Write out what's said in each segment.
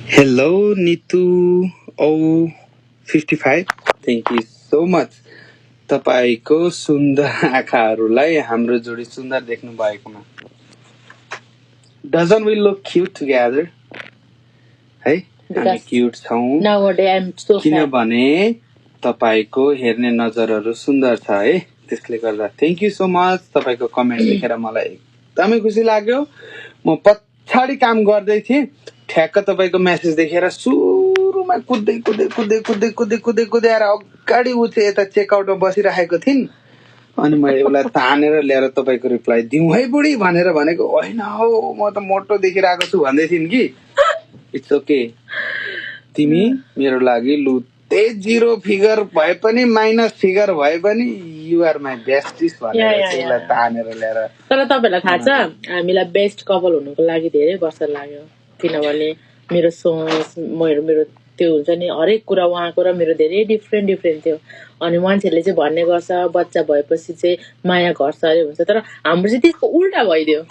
Hello, Nitu. Oh, 55. Thank you so much. तपाईको सुन्दर आँखाहरूलाई हाम्रो जोडी सुन्दर देख्नु भएकोमा. Doesn't we look cute together? है हामी क्यूट छौं. Nowadays I'm so किनभने तपाईको हेर्ने नजरहरू सुन्दर छ है. त्यसले गर्दा थ्यांक यू सो मच. तपाईको कमेन्ट देखेर मलाई एकदमै खुसी लाग्यो. म पछाडी काम गर्दै थिएँ. ठ्याक्क तपाईको मेसेज देखेर सुरुमा कुद्दै आएर अगाडि उठे यता चेकआउटमा बसिरहेको थिइन्. अनि मैले उसलाई तानेर ल्याएर तपाईको रिप्लाई दिउँ है बुढी भनेर भनेको होइन हौ म त मोटो देखिरहेको छु भन्दै थिइन् कि. It's okay. तिमी मेरो लागि लु जीरो फिगर भए पनि माइनस फिगर भए पनि यु आर माई बेस्टिस भनेर उसलाई तानेर ल्याएर. तर तपाईलाई थाहा छ हामीलाई बेस्ट कपल हुनुको लागि धेरै वर्ष लाग्यो. किनभने मेरो सोच मेरो त्यो हुन्छ नि हरेक कुरा उहाँको र मेरो धेरै डिफ्रेन्ट थियो. अनि मान्छेले चाहिँ भन्ने गर्छ बच्चा भएपछि चाहिँ माया घट्छ अरे भन्छ. तर हाम्रो चाहिँ त्यसको उल्टा भइदियो.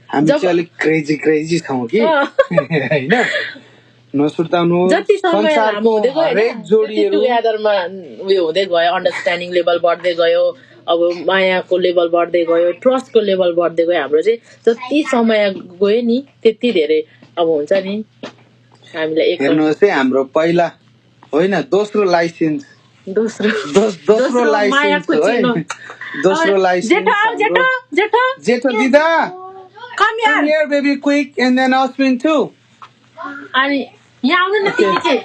हामी चाहिँ अलिक क्रेजी छौँ कि हैन. नसुर्ताउनु. जति समय लामो हुँदै गयो हरेक जोडीहरु टुगेदरमा उयो हुँदै गयो. अन्डरस्ट्यान्डिङ लेभल बढ्दै गयो. अब मायाको लेभल बढ्दै गयो. ट्रस्टको लेभल बढ्दै गयो. हाम्रो चाहिँ जति समय गयो नि त्यति धेरै अब हुन्छ नि हामीलाई एक हेर्नुहोस् है हाम्रो पहिला होइन दोस्रो लाइसेन्स दोस्रो लाइसेन्स दोस्रो लाइसेन्स जेठो दिदा come here baby quick and then Asmin too. अनि यहाँ आउनु न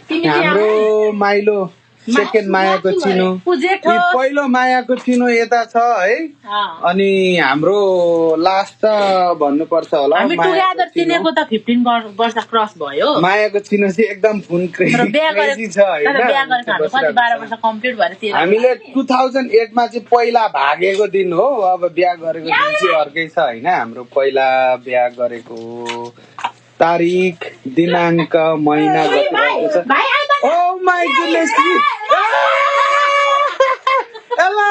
तिमी हाम्रो माइलो सेकेन्ड मायाको चिनो पहिलो मायाको चिनो यता छ है. अनि हाम्रो लास्ट भन्नुपर्छ होला हामी टुगेदर चिनेको त 15 वर्ष क्रस भयो. मायाको चिनो चाहिँ एकदम फुन क्रेजी छ हैन. कति 12 वर्ष कम्प्लिट भएर हामीले 2008 मा चाहिँ पहिला भागेको दिन हो. अब बिहा गरेको दिन चाहिँ अर्कै छ हैन. हाम्रो पहिला बिहा गरेको तारिख दिनांक महिना गतिरहेको छ. Oh my goodness. हेलो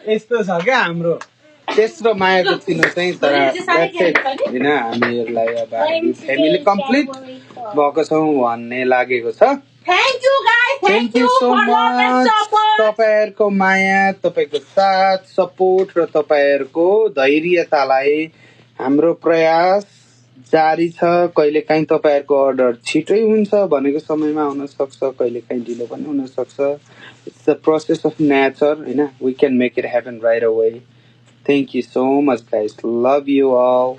यस्तो छ क्या हाम्रो तेस्रो मायाको चिनो चाहिँ. तर हैन हामीहरुलाई अब फ्यामिली कम्प्लिट भएको छौं भन्ने लागेको छ. Thank you guys. Thank you so much. तपाईहरुको माया तपाईको साथ सपोर्ट र तपाईहरुको धैर्यतालाई हाम्रो प्रयास जारी छ. कहिलेकाहीँ तपाईहरुको अर्डर छिटै हुन्छ भनेको समयमा हुन सक्छ. कहिलेकाहीँ ढिलो पनि हुन सक्छ. It's the process of nature हैन. We can make it happen right away. Thank you so much guys. Love you all.